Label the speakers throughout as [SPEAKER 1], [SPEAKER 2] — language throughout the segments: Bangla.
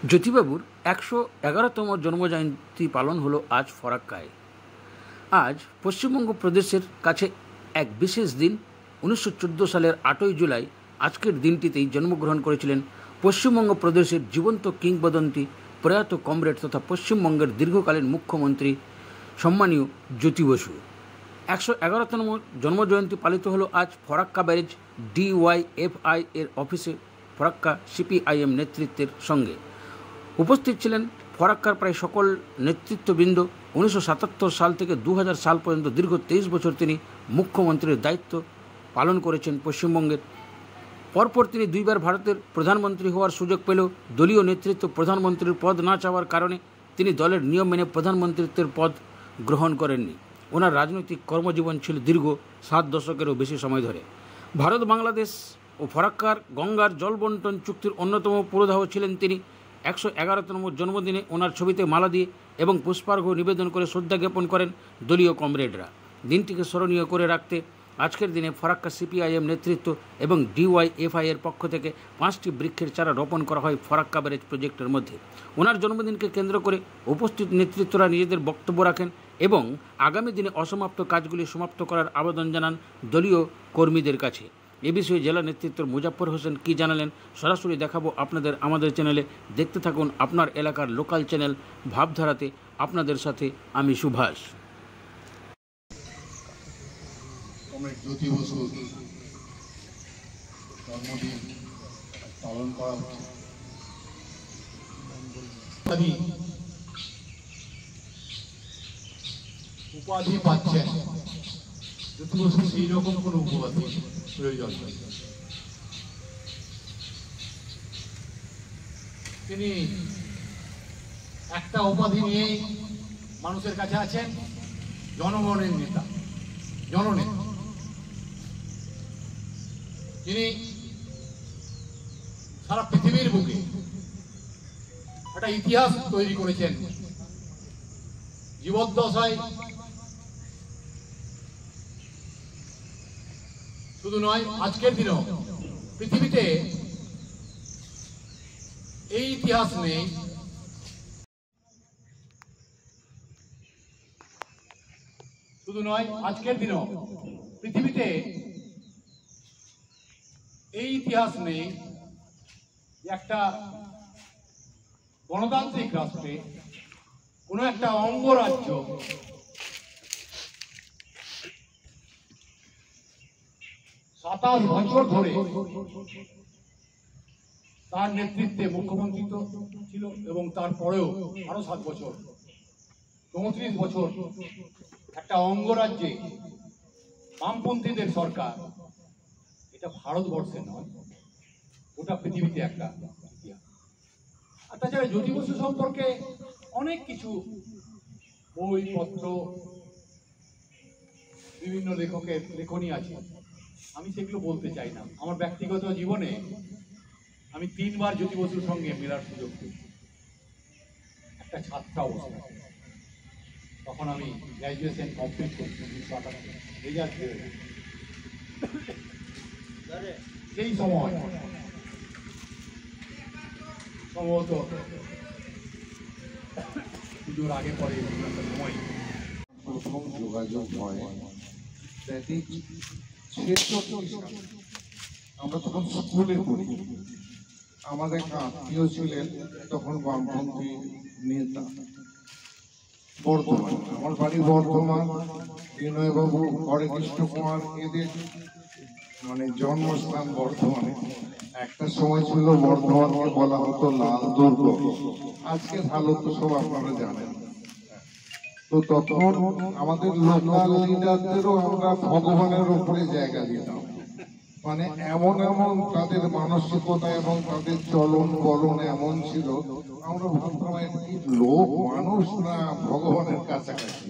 [SPEAKER 1] জ্যোতিবাবুর ১১১তম জন্মজয়ন্তী পালন হলো আজ ফরাক্কায়। আজ পশ্চিমবঙ্গ প্রদেশের কাছে এক বিশেষ দিন। ১৯১৪ সালের ৮ই জুলাই আজকের দিনটিতেই জন্মগ্রহণ করেছিলেন পশ্চিমবঙ্গ প্রদেশের জীবন্ত কিংবদন্তি প্রয়াত কমরেড তথা পশ্চিমবঙ্গের দীর্ঘকালীন মুখ্যমন্ত্রী সম্মানীয় জ্যোতি বসু। ১১১তম জন্মজয়ন্তী পালিত হলো আজ ফরাক্কা ব্যারেজ DYFI এর অফিসে ফরাক্কা CPIM নেতৃত্বের সঙ্গে। উপস্থিত ছিলেন ফরাক্কার প্রায় সকল নেতৃত্ববৃন্দ। ১৯৭৭ সাল থেকে ২০০০ সাল পর্যন্ত দীর্ঘ ২৩ বছর তিনি মুখ্যমন্ত্রীর দায়িত্ব পালন করেছেন পশ্চিমবঙ্গের। পরপর তিনি দুইবার ভারতের প্রধানমন্ত্রী হওয়ার সুযোগ পেলেও দলীয় নেতৃত্ব প্রধানমন্ত্রীর পদ না চাওয়ার কারণে তিনি দলের নিয়ম মেনে প্রধানমন্ত্রীত্বের পদ গ্রহণ করেননি। ওনার রাজনৈতিক কর্মজীবন ছিল দীর্ঘ 7 দশকেরও বেশি সময় ধরে। ভারত, বাংলাদেশ ও ফরাক্কার গঙ্গার জল বন্টন চুক্তির অন্যতম পুরোধাহ ছিলেন তিনি। ১১১তম জন্মদিনে ওনার ছবিতে মালা দিয়ে এবং পুষ্পার্ঘ্য নিবেদন করে শ্রদ্ধা জ্ঞাপন করেন দলীয় কমরেডরা। দিনটিকে স্মরণীয় করে রাখতে আজকের দিনে ফরাক্কা CPIM নেতৃত্ব এবং DYFI এর পক্ষ থেকে 5টি বৃক্ষের চারা রোপণ করা হয় ফরাক্কা ব্যারেজ প্রজেক্টের মধ্যে। ওনার জন্মদিনকে কেন্দ্র করে উপস্থিত নেতৃত্বরা নিজেদের বক্তব্য রাখেন এবং আগামী দিনে অসমাপ্ত কাজগুলি সমাপ্ত করার আবেদন জানান দলীয় কর্মীদের কাছে। এ বিষয়ে জেলা নেতৃত্ব মুজাফফর হোসেন কি জানালেন সরাসরি দেখাবো আপনাদের আমাদের চ্যানেলে। দেখতে থাকুন আপনার এলাকার লোকাল চ্যানেল ভাবধারাতে। আপনাদের সাথে আমি সুভাষ।
[SPEAKER 2] জ্যোতি বসু জন্মদিন পালন করা হচ্ছে। উপাধি পাচ্ছেন জ্যোতি বসু, সেই রকম কোনো উপাধি প্রয়োজন নেই। তিনি একটা উপাধি নিয়েই মানুষের কাছে আছেন, জনগণের নেতা, জননেতা। তিনি সারা পৃথিবীর বুকে একটা ইতিহাস তৈরি করেছেন। জীবদ্দশায় শুধু নয়, আজকের দিনেও পৃথিবীতে এই ইতিহাস নেই শুধু নয় আজকের দিনেও পৃথিবীতে এই ইতিহাস নেই একটা গণতান্ত্রিক রাষ্ট্রে কোনো একটা অঙ্গরাজ্য 27 বছর ধরে তার নেতৃত্বে মুখ্যমন্ত্রী ছিল এবং তারপরেও আরো 7 বছর 34 বছর একটা অঙ্গরাজ্যে বামপন্থীদের সরকার। এটা ভারতবর্ষে নয়, গোটা পৃথিবীতে একটা ইতিহাস। আর তাছাড়া জ্যোতি বসু সম্পর্কে অনেক কিছু বইপত্র, বিভিন্ন লেখকের লেখনী আছে, আমি সেগুলো বলতে চাই না। আমার ব্যক্তিগত জীবনে আমি 3 বার জ্যোতি বসুর সঙ্গে মেলার সুযোগ পেয়েছি। একটা ছাত্র অবস্থা, তখন আমি গ্র্যাজুয়েশন কমপ্লিট করছি, রেজাল্ট বেরোয়। সেই সময় সম্ভবত পুজোর আগে পরে সময়
[SPEAKER 3] প্রথম যোগাযোগ হয়। আমরা তখন স্কুলে পড়ি, আমাদের একটা আত্মীয় ছিলেন তখন বামপন্থী নেতা বর্ধমান। আমার বাড়ি বর্ধমান। বিনয়বাবু, হরেকৃষ্ণ কুমার এদের জন্মস্থান বর্ধমানে। একটা সময় ছিল বর্ধমানকে বলা হতো লাল দুর্গ। আজকে ভালো তো সব আপনারা জানেন। তো তখন আমাদের লোকাল লিডারদেরও আমরা ভগবানের উপরে জায়গা দিতাম। এমন এমন তাদের মানসিকতা এবং তাদের চলন বলন এমন ছিল, আমরা ভাবতাম লোক মানুষ না ভগবানের কাছাকাছি।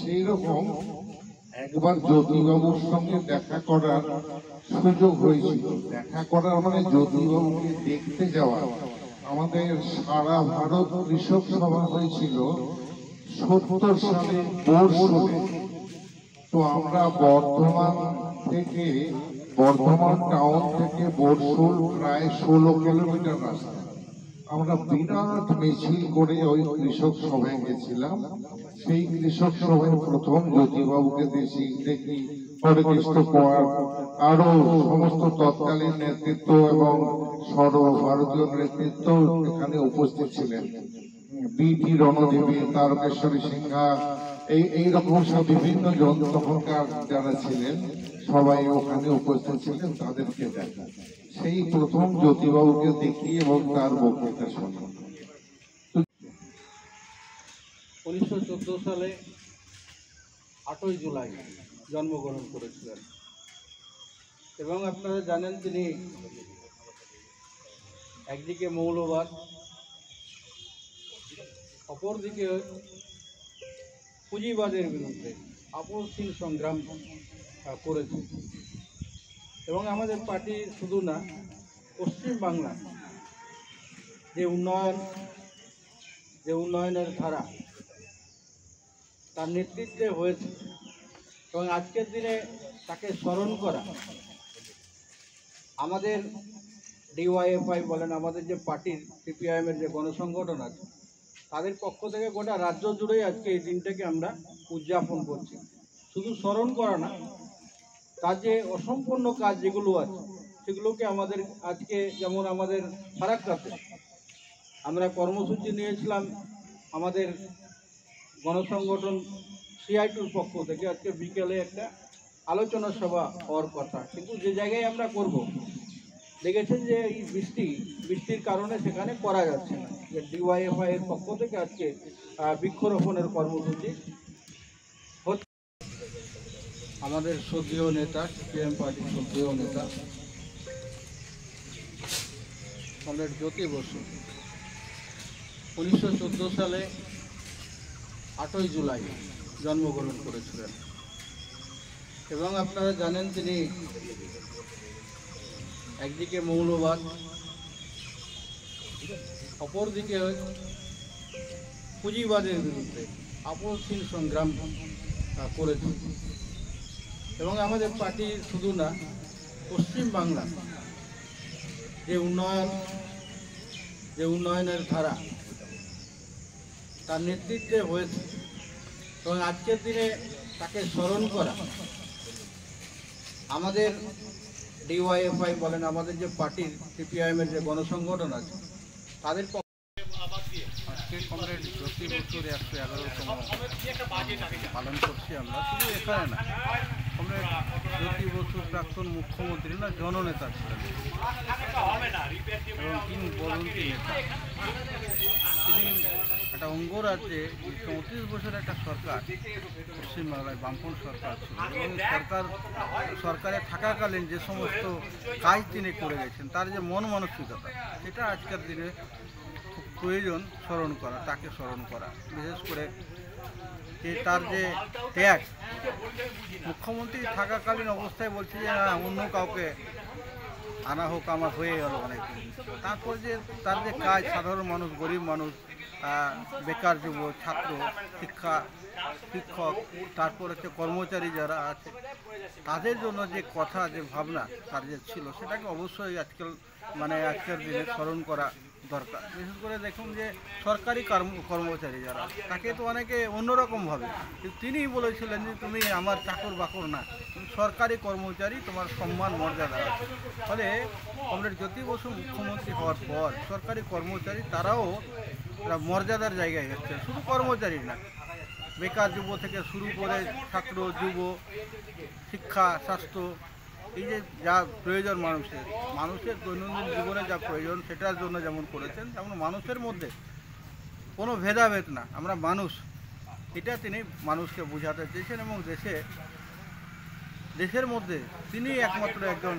[SPEAKER 3] সেই রকম একবার জ্যোতিবাবুর সঙ্গে দেখা করার সুযোগ হয়েছিল। দেখা করার জ্যোতিবাবুকে দেখতে যাওয়া। আমাদের সারা ভারত কৃষক সভা হয়েছিল 70 সালে বোরসুলে। তো আমরা বর্ধমান টাউন থেকে বোরসুল প্রায় 16 কিলোমিটার রাস্তা। আমরা বিরাট মিছিল করে ওই কৃষক সভায় গেছিলাম। সেই কৃষক সভায় প্রথম জ্যোতিবাবুকে দেখি, হরেকৃষ্ণ কুমার, আরো সমস্ত তৎকালীন নেতৃত্ব এবং সর্বভারতীয় নেতৃত্ব এখানে উপস্থিত ছিলেন। বিটি রণদেবী, তারকেশ্বরী সিংহা, এইরকম সব বিভিন্ন জন তখনকার যারা ছিলেন সবাই ওখানে উপস্থিত ছিলেন। তাদেরকে দেখা, সেই প্রথম জ্যোতিবাবুকে দেখি এবং তার বক্তৃতা শুনি।
[SPEAKER 4] 1914 সালে 8ই জুলাই জন্মগ্রহণ করেছিলেন এবং আপনারা জানেন তিনি একদিকে মৌলবাদ, অপরদিকে পুঁজিবাদের বিরুদ্ধে আপসহীন সংগ্রাম করেছেন এবং আমাদের পার্টি শুধু না, পশ্চিম বাংলা যে উন্নয়নের ধারা তার নেতৃত্বে হয়েছে এবং আজকের দিনে তাকে স্মরণ করা, আমাদের ডিওয়াইএফআই বলেন, আমাদের যে পার্টির সিপিআইএমের যে গণসংগঠন আছে তাদের পক্ষ থেকে গোটা রাজ্য জুড়েই আজকে এই দিনটাকে আমরা উদযাপন করছি। শুধু স্মরণ করা না, তার যে অসম্পূর্ণ কাজ যেগুলো আছে সেগুলোকে আমাদের আজকে, যেমন আমাদের ফারাক্কাতে আমরা কর্মসূচি নিয়েছিলাম আমাদের গণসংগঠন সিআইটুর পক্ষ থেকে, আজকে বিকেলে একটা আলোচনা সভা হওয়ার কথা, কিন্তু যে জায়গায় আমরা করব দেখেছেন যে এই বৃষ্টির কারণে সেখানে করা যাচ্ছে না। যে ডিওয়াইএফআই এর পক্ষ থেকে আজকে বৃক্ষরোপণের কর্মসূচি হচ্ছে। আমাদের শ্রদ্ধেয় নেতা, সিপিএম পার্টির শ্রদ্ধেয় নেতা কমরেড জ্যোতি বসু 1914 সালে 8ই জুলাই জন্মগ্রহণ করেছিলেন এবং আপনারা জানেন তিনি একদিকে মৌলবাদ, অপরদিকে পুঁজিবাদের বিরুদ্ধে আপসহীন সংগ্রাম করেছেন এবং আমাদের পার্টি শুধু না, পশ্চিম বাংলা যে উন্নয়নের ধারা তার নেতৃত্বে হয়েছে এবং আজকের দিনে তাকে স্মরণ করা, আমাদের ডিওয়াইএফআই বলেন, আমাদের যে পার্টির সিপিআইএমের যে গণসংগঠন আছে তাদের আজকে কমরেড জ্যোতি বসুর 111তম পালন করছি আমরা। শুধু এখানে না, কমরেড জ্যোতি বসু প্রাক্তন মুখ্যমন্ত্রী না, জননেতা ছিলেন এবং কিংবদন্তি নেতা। তিনি একটা অঙ্গরাজ্যে 34 বছর একটা সরকার, পশ্চিমবাংলায় বামপন্থী সরকার ছিল এবং সরকারে থাকাকালীন যে সমস্ত কাজ তিনি করে গেছেন, তার যে মন মানসিকতা, সেটা আজকের দিনে খুব প্রয়োজন স্মরণ করা, তাকে স্মরণ করা। বিশেষ করে যে তার যে ত্যাগ, মুখ্যমন্ত্রী থাকাকালীন অবস্থায় বলছে যে অন্য কাউকে আনা হোক, আমার হয়ে গেল অনেকদিন। তারপর যে তার যে কাজ, সাধারণ মানুষ, গরিব মানুষ, বেকার যুবক, ছাত্র, শিক্ষক, তারপর হচ্ছে কর্মচারী যারা আছে, তাদের জন্য যে কথা, যে ভাবনা তার যে ছিল, সেটাকে অবশ্যই আজকের দিনে স্মরণ করা দরকার। বিশেষ করে দেখুন যে সরকারি কর্মচারী যারা, তাকে তো অনেকে অন্যরকমভাবে, কিন্তু তিনিই বলেছিলেন যে তুমি আমার চাকর বাকর না, তুমি সরকারি কর্মচারী, তোমার সম্মান মর্যাদা আছে। ফলে কমরেড জ্যোতি বসু মুখ্যমন্ত্রী হওয়ার পর সরকারি কর্মচারী তারাও মর্যাদার জায়গায় যাচ্ছে। শুধু কর্মচারী না, বেকার যুব থেকে শুরু করে ছাত্র, যুব, শিক্ষা, স্বাস্থ্য, এই যে যা প্রয়োজন মানুষের দৈনন্দিন জীবনে যা প্রয়োজন, সেটার জন্য যেমন করেছেন, তেমন মানুষের মধ্যে কোনো ভেদাভেদ না, আমরা মানুষ, এটা তিনি মানুষকে বোঝাতে চেয়েছেন এবং দেশের মধ্যে তিনি একমাত্র একজন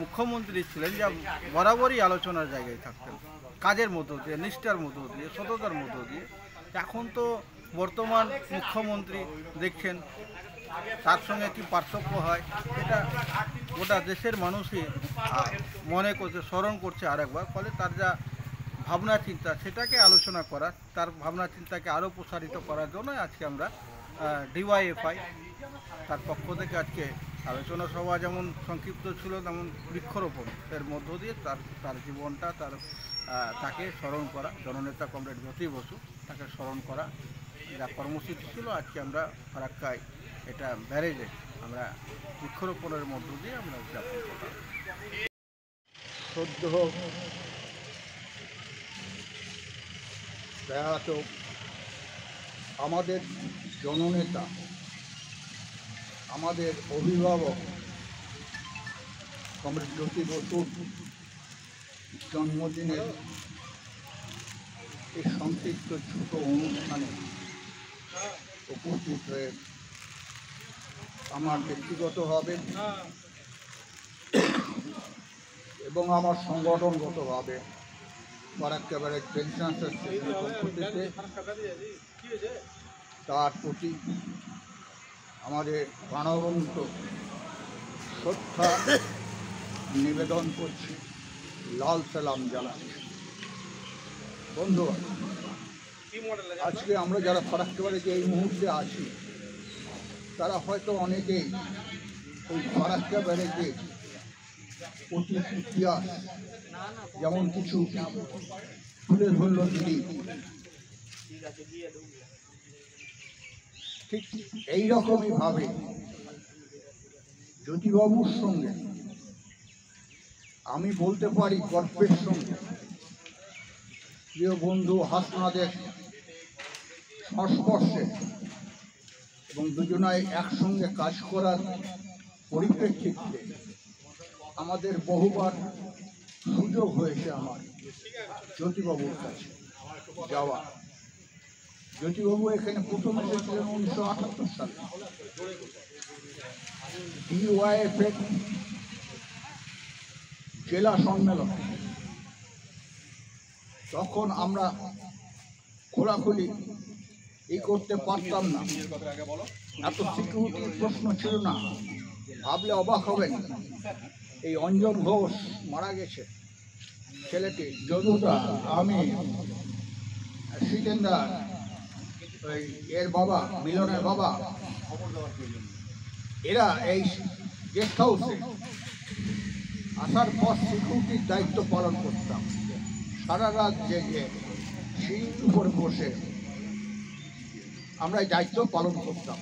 [SPEAKER 4] মুখ্যমন্ত্রী ছিলেন যা বরাবরই আলোচনার জায়গায় থাকতেন, কাজের মধ্য দিয়ে, নিষ্ঠার মধ্য দিয়ে, সততার মধ্য দিয়ে। এখন তো বর্তমান মুখ্যমন্ত্রী দেখছেন, তার সঙ্গে কি পার্থক্য হয়, এটা গোটা দেশের মানুষই মনে করছে, স্মরণ করছে আরেকবার। ফলে তার যা ভাবনা চিন্তা, সেটাকে আলোচনা করা, তার ভাবনা চিন্তাকে আরও প্রসারিত করার জন্য আজকে আমরা ডিওয়াইএফআই তার পক্ষ থেকে আজকে আলোচনা সভা যেমন সংক্ষিপ্ত ছিল, তেমন বৃক্ষরোপণ এর মধ্য দিয়ে তার জীবনটা, তার তাকে স্মরণ করা, জননেতা কমরেড জ্যোতি বসু তাকে স্মরণ করা যা কর্মসূচি ছিল। আজকে আমরা ফারাক্কায় এটা ব্যারেজে আমরা বৃক্ষরোপণের মধ্য দিয়ে আমরা উদযাপন করলাম।
[SPEAKER 5] সদ্য প্রয়াত আমাদের জননেতা, আমাদের অভিভাবক কমরেড জ্যোতি বসুর জন্মদিনের এই সংক্ষিপ্ত ছোট অনুষ্ঠানে উপস্থিত হয়ে আমার ব্যক্তিগতভাবে এবং আমার সংগঠনগতভাবে ফারাক্কা ব্যারেজ পেনশনার্স অ্যাসোসিয়েশনের পক্ষ থেকে তার প্রতি আমাদের প্রাণবন্ত শ্রদ্ধা নিবেদন করছি, লাল সালাম জানাচ্ছি। বন্ধুরা, আজকে আমরা যারা ফারাক্কা ব্যারেজে এই মুহূর্তে আছি তারা হয়তো অনেকেই ওই ফারাক্কা ব্যারেজে অতীত ইতিহাস যেমন কিছু তুলে ধরল দিদি, ঠিক এইরকমই ভাবে জ্যোতিবাবুর সঙ্গে আমি বলতে পারি গর্বের সঙ্গে প্রিয় বন্ধু হাসনাদের সংস্পর্শে এবং দুজনায় একসঙ্গে কাজ করার পরিপ্রেক্ষিতে আমাদের বহুবার সুযোগ হয়েছে আমার জ্যোতিবাবুর কাছে যাওয়া। জ্যোতিবাবু এখানে প্রথম এসেছিলেন 1978 সালে ডিওয়াইএফের জেলা সম্মেলন। তখন আমরা খোলাখুলি করতে পারতাম না, এত সিকিউরিটির প্রশ্ন ছিল না। ভাবলে অবাক হবেন, এই অঞ্জন ঘোষ মারা গেছে ছেলেটি, যদুদা, আমি, সিকেন্দার, ওই এর বাবা, মিলনের বাবা, এরা এই গেস্ট হাউসে আসার পর সিকিউরিটির দায়িত্ব পালন করতাম। সারা রাত জেগে সিঁড়ির উপরে বসে আমরা এই দায়িত্ব পালন করতাম।